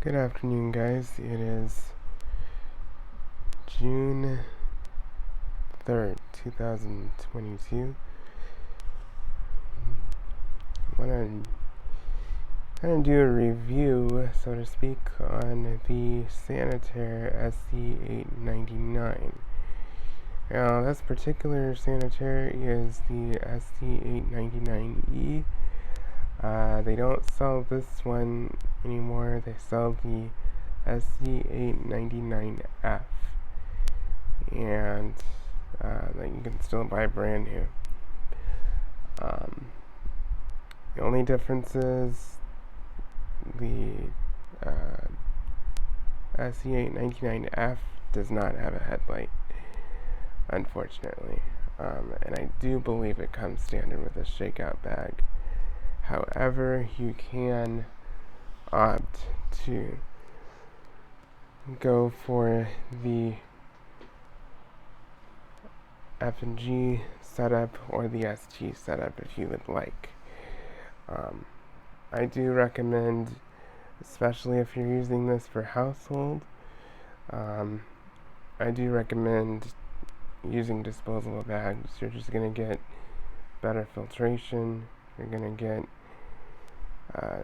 Good afternoon, guys. It is June 3rd, 2022. I want to do a review, so to speak, on the Sanitaire sc800. Now, this particular Sanitaire is the sc800E. They don't sell this one anymore. They sell the sc800F, and that you can still buy brand new. The only difference is the sc800F does not have a headlight, unfortunately, and I do believe it comes standard with a shakeout bag. However, you can opt to go for the F&G setup or the ST setup if you would like. I do recommend, especially if you're using this for household, I do recommend using disposable bags. You're just going to get better filtration. You're going to get,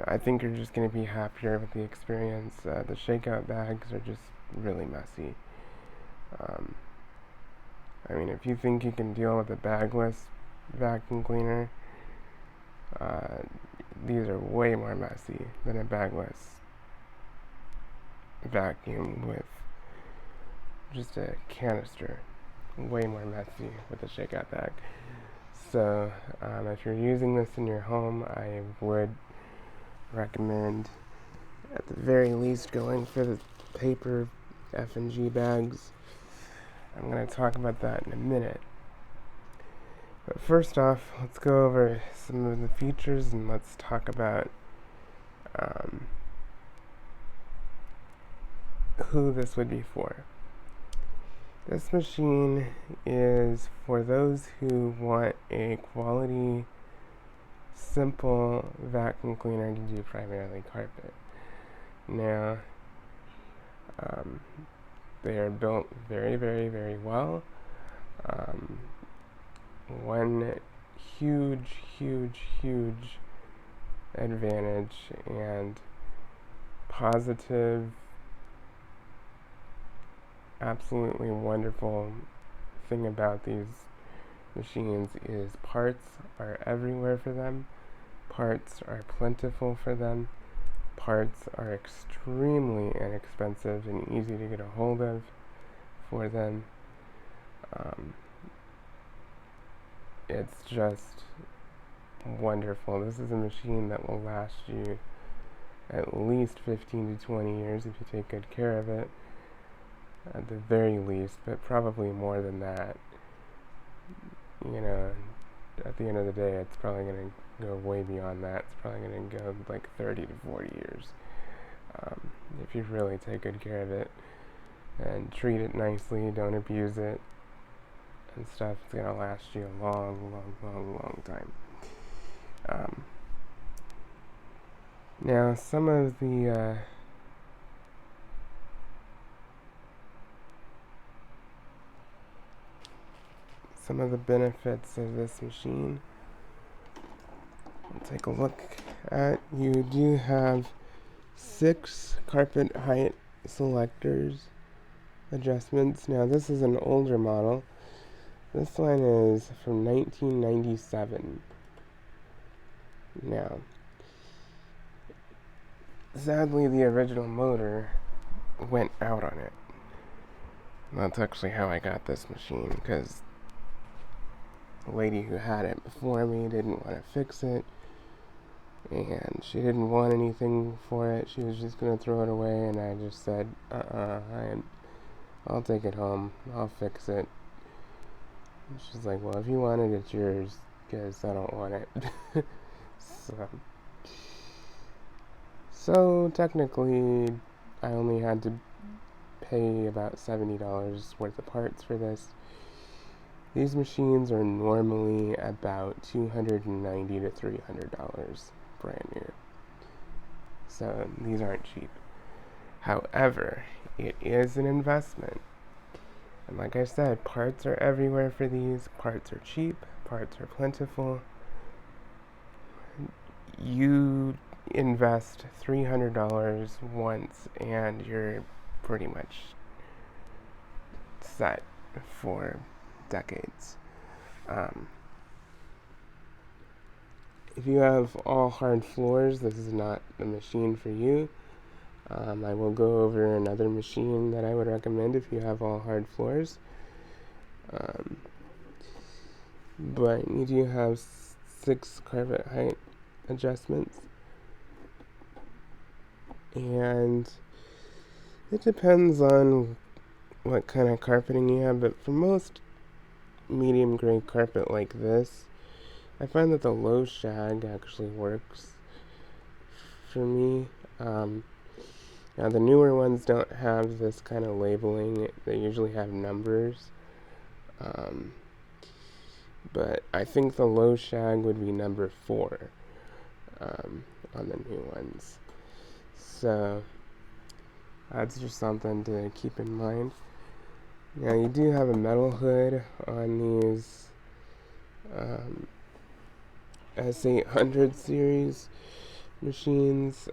I think you're just going to be happier with the experience. The shakeout bags are just really messy. I mean, if you think you can deal with a bagless vacuum cleaner, these are way more messy than a bagless vacuum with just a canister. Way more messy with a shakeout bag. So, if you're using this in your home, I would recommend, at the very least, going for the paper F&G bags. I'm going to talk about that in a minute. But first off, let's go over some of the features and let's talk about who this would be for. This machine is for those who want a quality, simple vacuum cleaner to do primarily carpet. Now, they are built very, very, very well. One huge advantage and positive, absolutely wonderful thing about these machines is parts are everywhere for them. Parts are plentiful for them. Parts are extremely inexpensive and easy to get a hold of for them. It's just wonderful. This is a machine that will last you at least 15 to 20 years if you take good care of it, at the very least, but probably more than that. You know, at the end of the day, it's probably going to go way beyond that. It's probably going to go like 30 to 40 years if you really take good care of it and treat it nicely, don't abuse it and stuff. It's going to last you a long time. Now, some of the benefits of this machine, we'll take a look at. You do have 6 carpet height selectors adjustments. Now, this is an older model. This one is from 1997. Now, sadly, the original motor went out on it. That's actually how I got this machine, because the lady who had it before me didn't want to fix it, and she didn't want anything for it. She was just going to throw it away, and I just said, I'll take it home. I'll fix it. And she's like, well, if you want it, it's yours, because I don't want it. So technically, I only had to pay about $70 worth of parts for this. These machines are normally about $290 to $300 brand new. So these aren't cheap. However, it is an investment. And like I said, parts are everywhere for these. Parts are cheap, parts are plentiful. You invest $300 once and you're pretty much set for decades. If you have all hard floors, this is not the machine for you. I will go over another machine that I would recommend if you have all hard floors. But you do have 6 carpet height adjustments. And it depends on what kind of carpeting you have, but for most medium grade carpet like this, I find that the low shag actually works for me. Now the newer ones don't have this kind of labeling. They usually have numbers. But I think the low shag would be number 4 on the new ones. So that's just something to keep in mind. Now you do have a metal hood on these sc800 series machines.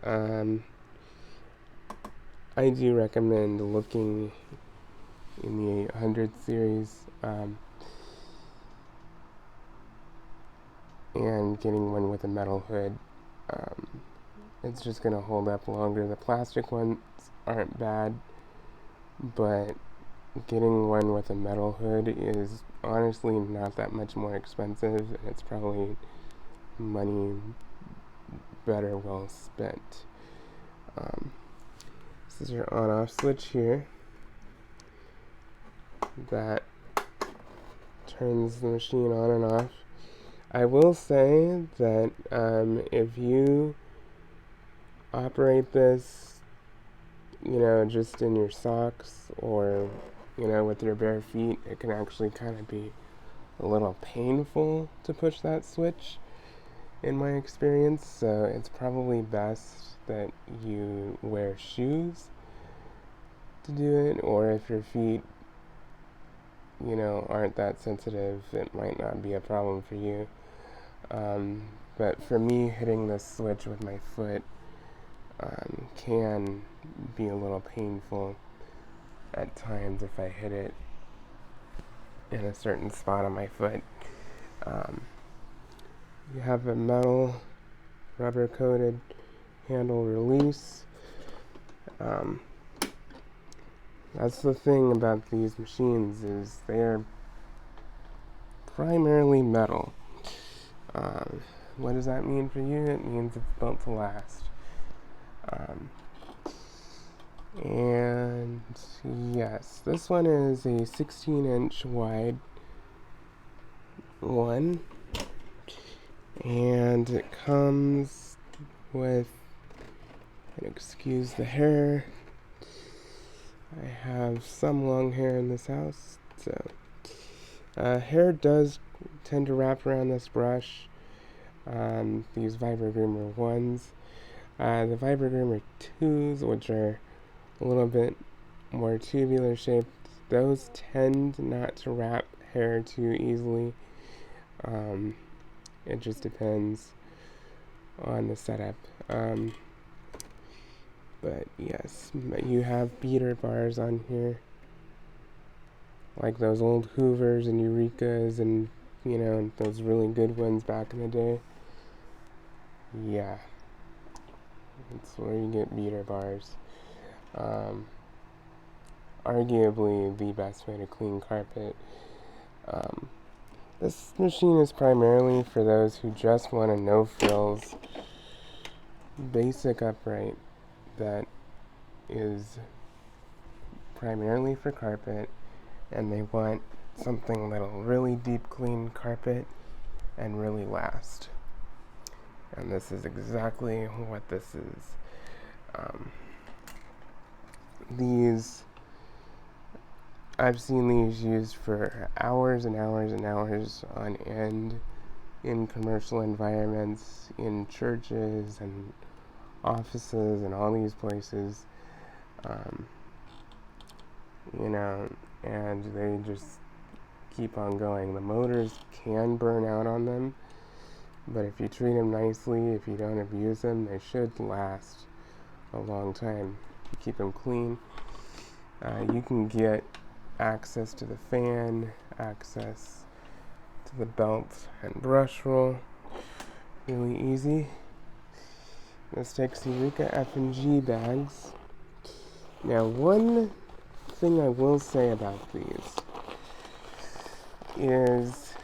I do recommend looking in the 800 series and getting one with a metal hood. It's just going to hold up longer. The plastic ones aren't bad, but getting one with a metal hood is honestly not that much more expensive, and it's probably money better well spent. This is your on-off switch here that turns the machine on and off. I will say that if you operate this, just in your socks or, with your bare feet, it can actually kind of be a little painful to push that switch, in my experience. So it's probably best that you wear shoes to do it, or if your feet, aren't that sensitive, it might not be a problem for you. But for me, hitting this switch with my foot can be a little painful at times if I hit it in a certain spot on my foot. You have a metal rubber coated handle release. That's the thing about these machines, is they're primarily metal. What does that mean for you? It means it's built to last. And yes, this one is a 16-inch wide one, and it comes with, and excuse the hair, I have some long hair in this house, so hair does tend to wrap around this brush. These Vibra Groomer 1s. The Vibra Groomer 2s, which are a little bit more tubular shaped, those tend not to wrap hair too easily. It just depends on the setup. But yes, you have beater bars on here, like those old Hoovers and Eurekas and, those really good ones back in the day. Yeah, that's where you get beater bars. Arguably the best way to clean carpet. This machine is primarily for those who just want a no-frills, basic upright that is primarily for carpet, and they want something that'll really deep clean carpet and really last. And this is exactly what this is. I've seen these used for hours and hours and hours on end in commercial environments, in churches and offices and all these places. um, you know, and they just keep on going. The motors can burn out on them, but if you treat them nicely, if you don't abuse them, they should last a long time. You keep them clean. You can get access to the fan, access to the belt and brush roll. Really easy. This takes the Eureka F&G bags. Now, one thing I will say about these is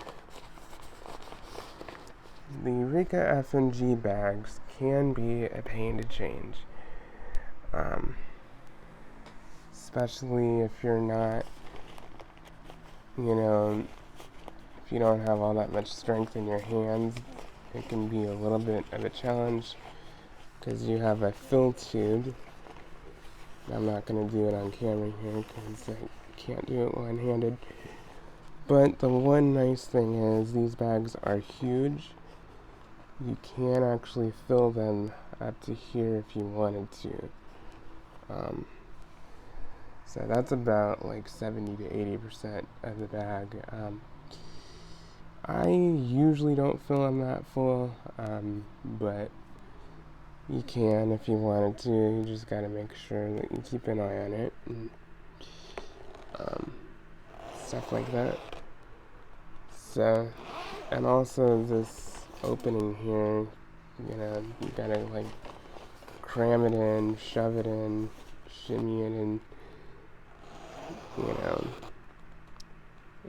the Eureka F&G bags can be a pain to change. Especially if you're not, if you don't have all that much strength in your hands, it can be a little bit of a challenge because you have a fill tube. I'm not going to do it on camera here because I can't do it one-handed. But the one nice thing is these bags are huge. You can actually fill them up to here if you wanted to. So that's about like 70 to 80% of the bag. I usually don't fill them that full, but you can if you wanted to. You just gotta make sure that you keep an eye on it and stuff like that. So, and also this opening here, you gotta like cram it in, shove it in, shimmy it in,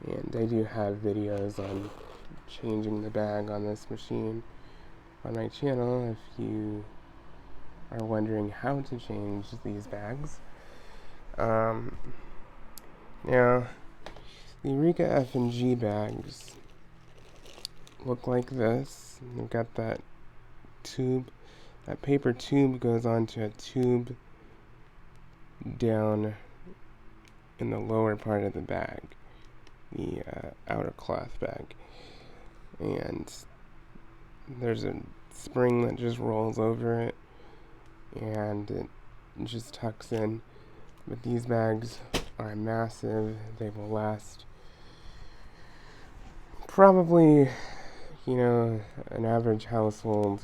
and I do have videos on changing the bag on this machine on my channel if you are wondering how to change these bags. Now, the Eureka F&G bags look like this. They've got that tube. That paper tube goes onto a tube down in the lower part of the bag, the outer cloth bag. And there's a spring that just rolls over it, and it just tucks in. But these bags are massive. They will last probably, an average household,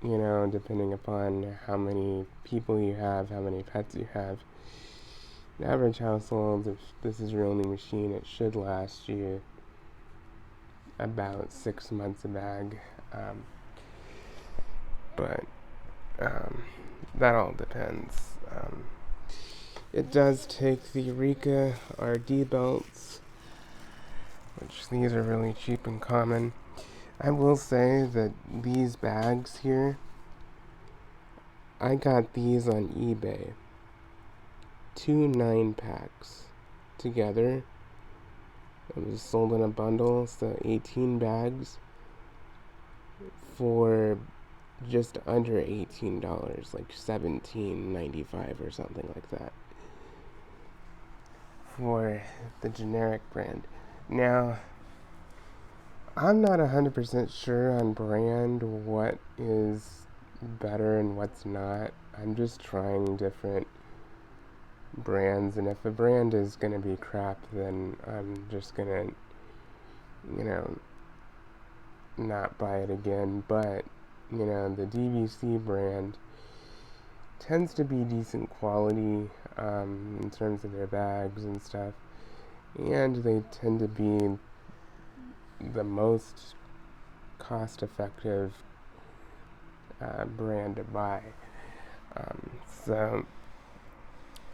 depending upon how many people you have, how many pets you have. An average household, if this is your only machine, it should last you about 6 months a bag. But that all depends. It does take the Eureka RD belts, which these are really cheap and common. I will say that these bags here, I got these on eBay. 2 9-packs together. It was sold in a bundle, so 18 bags for just under $18, like $17.95 or something like that, for the generic brand. Now, I'm not 100% sure on brand what is better and what's not. I'm just trying different brands, and if a brand is going to be crap, then I'm just going to, not buy it again. But, the DVC brand tends to be decent quality in terms of their bags and stuff, and they tend to be the most cost-effective brand to buy.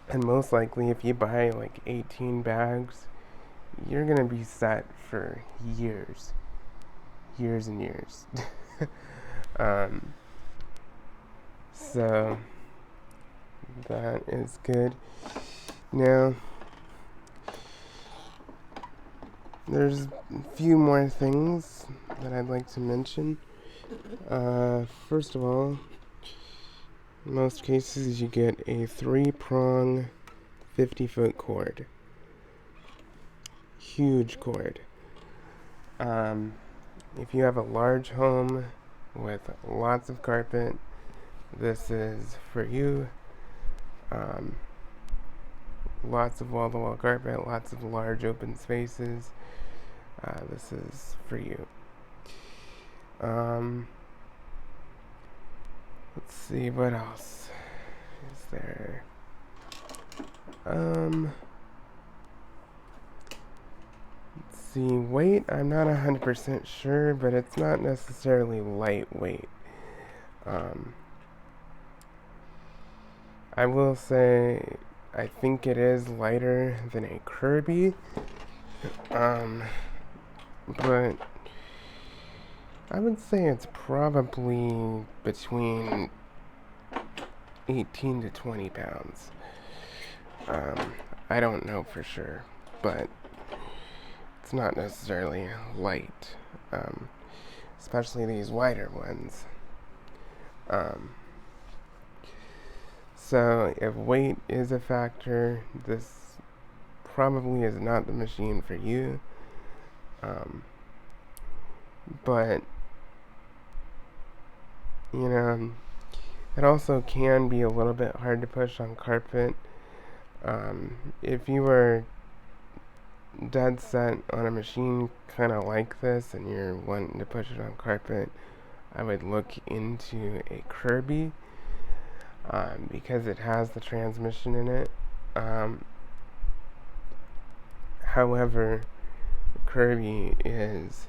And most likely, if you buy like 18 bags, you're gonna be set for years and years. So that is good. Now, there's a few more things that I'd like to mention. First of all, in most cases you get a 3-prong 50-foot cord. Huge cord. If you have a large home with lots of carpet, this is for you. Lots of wall-to-wall carpet, lots of large open spaces. This is for you. Let's see, what else is there? Let's see, weight, I'm not 100% sure, but it's not necessarily lightweight. I will say, I think it is lighter than a Kirby, but I would say it's probably between 18 to 20 pounds. I don't know for sure, but it's not necessarily light, especially these wider ones. So if weight is a factor, this probably is not the machine for you. But you know, it also can be a little bit hard to push on carpet. If you were dead set on a machine kind of like this and you're wanting to push it on carpet, I would look into a Kirby, because it has the transmission in it. However, Kirby is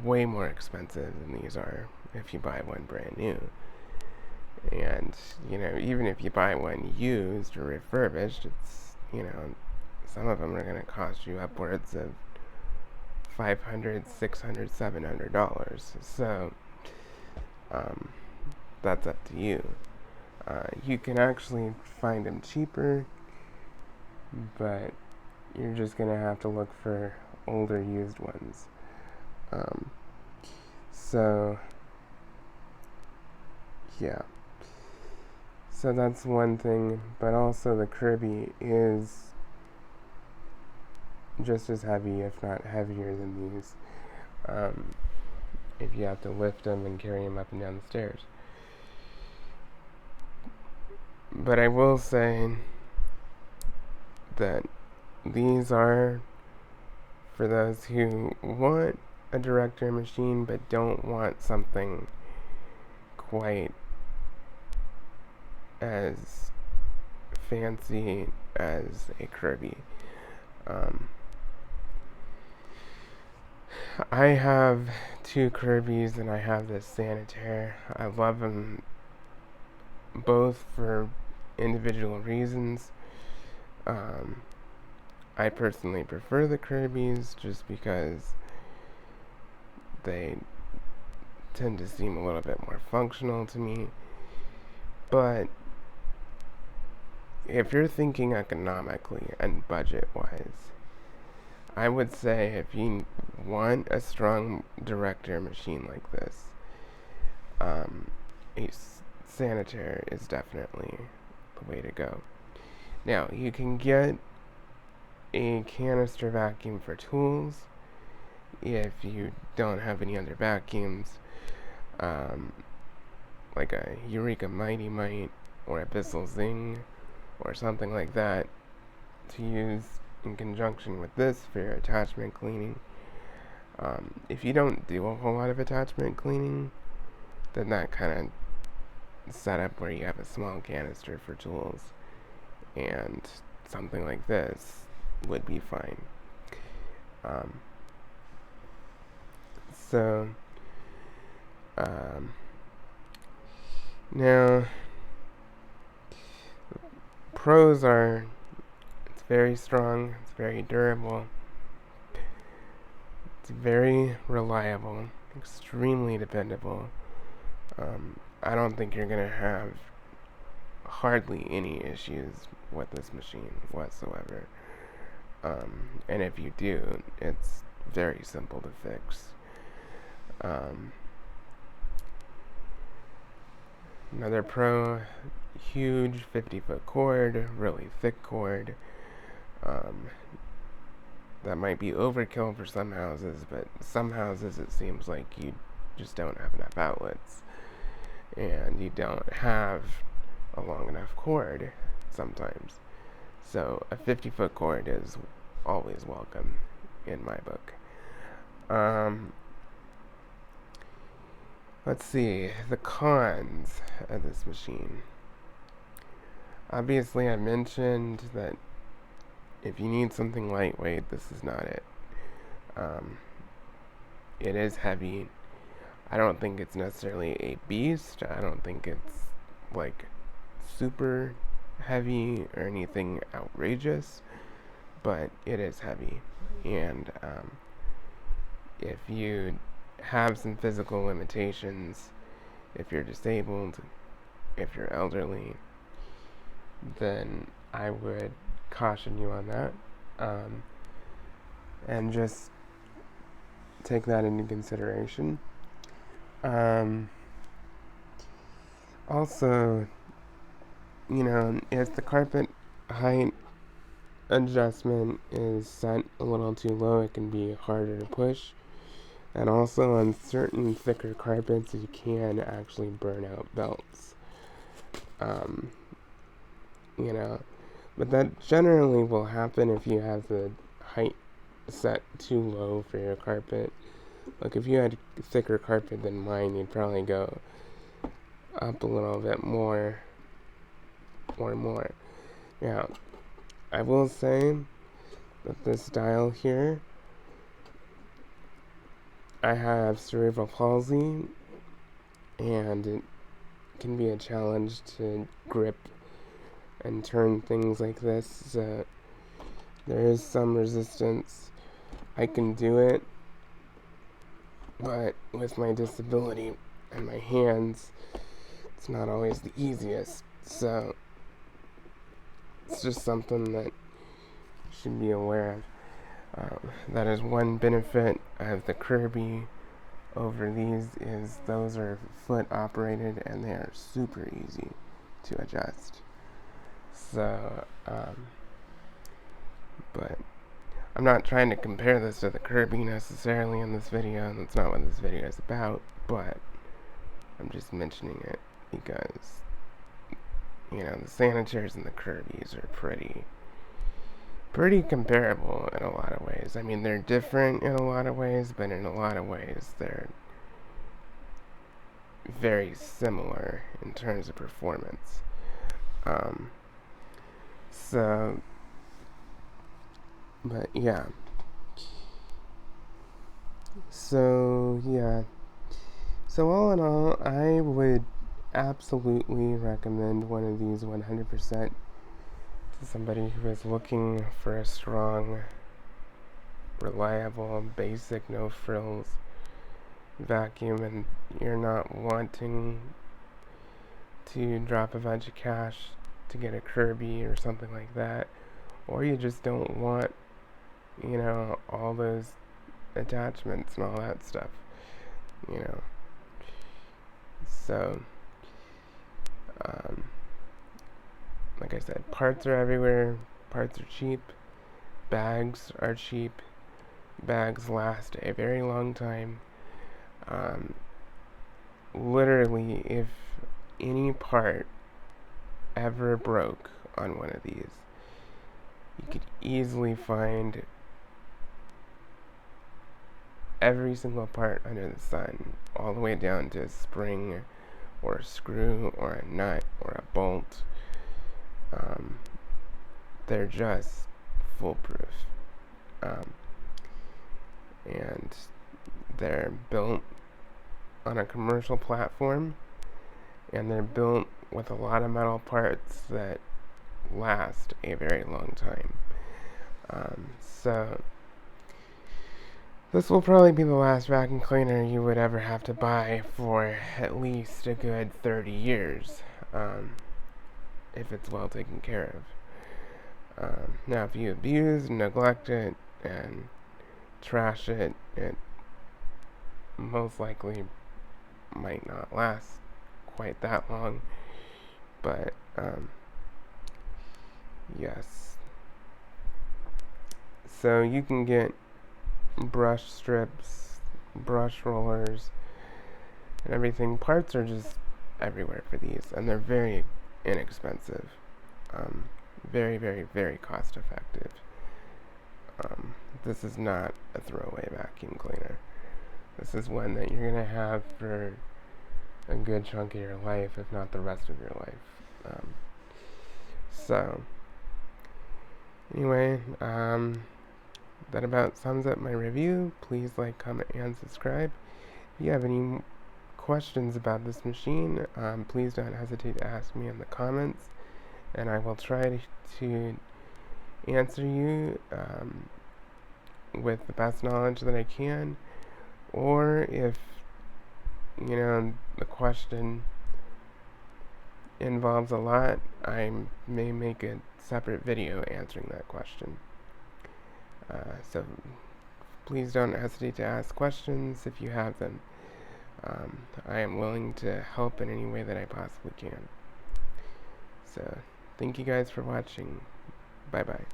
way more expensive than these are if you buy one brand new. And, even if you buy one used or refurbished, it's, some of them are going to cost you upwards of $500, $600, $700. So, that's up to you. You can actually find them cheaper, but you're just going to have to look for older used ones. So, yeah. So that's one thing, but also the Kirby is just as heavy, if not heavier than these, if you have to lift them and carry them up and down the stairs. But I will say that these are for those who want a director machine but don't want something quite as fancy as a Kirby. I have two Kirbys and I have this Sanitaire. I love them both for individual reasons. I personally prefer the Kirbys just because they tend to seem a little bit more functional to me. But if you're thinking economically and budget-wise, I would say if you want a strong director machine like this, a Sanitaire is definitely the way to go. Now, you can get a canister vacuum for tools if you don't have any other vacuums, like a Eureka Mighty Mite or a Bissell Zing or something like that, to use in conjunction with this for your attachment cleaning. If you don't do a whole lot of attachment cleaning, then that kind of setup where you have a small canister for tools and something like this would be fine. Now, pros are, it's very strong, it's very durable, it's very reliable, extremely dependable. I don't think you're going to have hardly any issues with this machine whatsoever. And if you do, it's very simple to fix. Another pro, huge 50-foot cord, really thick cord. That might be overkill for some houses, but some houses it seems like you just don't have enough outlets. And you don't have a long enough cord sometimes. So a 50-foot cord is always welcome in my book. Let's see, the cons of this machine. Obviously, I mentioned that if you need something lightweight, this is not it. It is heavy. I don't think it's necessarily a beast. I don't think it's like super heavy or anything outrageous, but it is heavy. And if you have some physical limitations, if you're disabled, if you're elderly, then I would caution you on that, and just take that into consideration. Also, if the carpet height adjustment is set a little too low, it can be harder to push. And also on certain thicker carpets, you can actually burn out belts. But that generally will happen if you have the height set too low for your carpet. Like if you had thicker carpet than mine, you'd probably go up a little bit more or more. Now, I will say that this dial here, I have cerebral palsy, and it can be a challenge to grip and turn things like this, so there is some resistance. I can do it, but with my disability and my hands, it's not always the easiest, so it's just something that you should be aware of. That is one benefit of the Kirby over these, is those are foot operated and they are super easy to adjust. So, but I'm not trying to compare this to the Kirby necessarily in this video. That's not what this video is about, but I'm just mentioning it because, the Sanitaires and the Kirby's are pretty comparable in a lot of ways. I mean, they're different in a lot of ways, but in a lot of ways, they're very similar in terms of performance. But yeah. So all in all, I would absolutely recommend one of these 100% to somebody who is looking for a strong, reliable, basic, no frills vacuum, and you're not wanting to drop a bunch of cash to get a Kirby or something like that, or you just don't want all those attachments and all that stuff, so like I said, parts are everywhere, parts are cheap, bags are cheap, bags last a very long time. Literally, if any part ever broke on one of these, you could easily find every single part under the sun, all the way down to a spring or a screw or a nut or a bolt. They're just foolproof. And they're built on a commercial platform, and they're built with a lot of metal parts that last a very long time. So this will probably be the last vacuum cleaner you would ever have to buy for at least a good 30 years, if it's well taken care of. Now, if you abuse and neglect it and trash it, it most likely might not last quite that long, but yes. So you can get brush strips, brush rollers, and everything. Parts are just everywhere for these, and they're very inexpensive. Very, very, very cost effective. This is not a throwaway vacuum cleaner. This is one that you're going to have for a good chunk of your life, if not the rest of your life. So, anyway, that about sums up my review. Please like, comment, and subscribe. If you have any questions about this machine, please don't hesitate to ask me in the comments, and I will try to answer you with the best knowledge that I can. Or if the question involves a lot, I may make a separate video answering that question. So please don't hesitate to ask questions if you have them. I am willing to help in any way that I possibly can. So thank you guys for watching. Bye bye.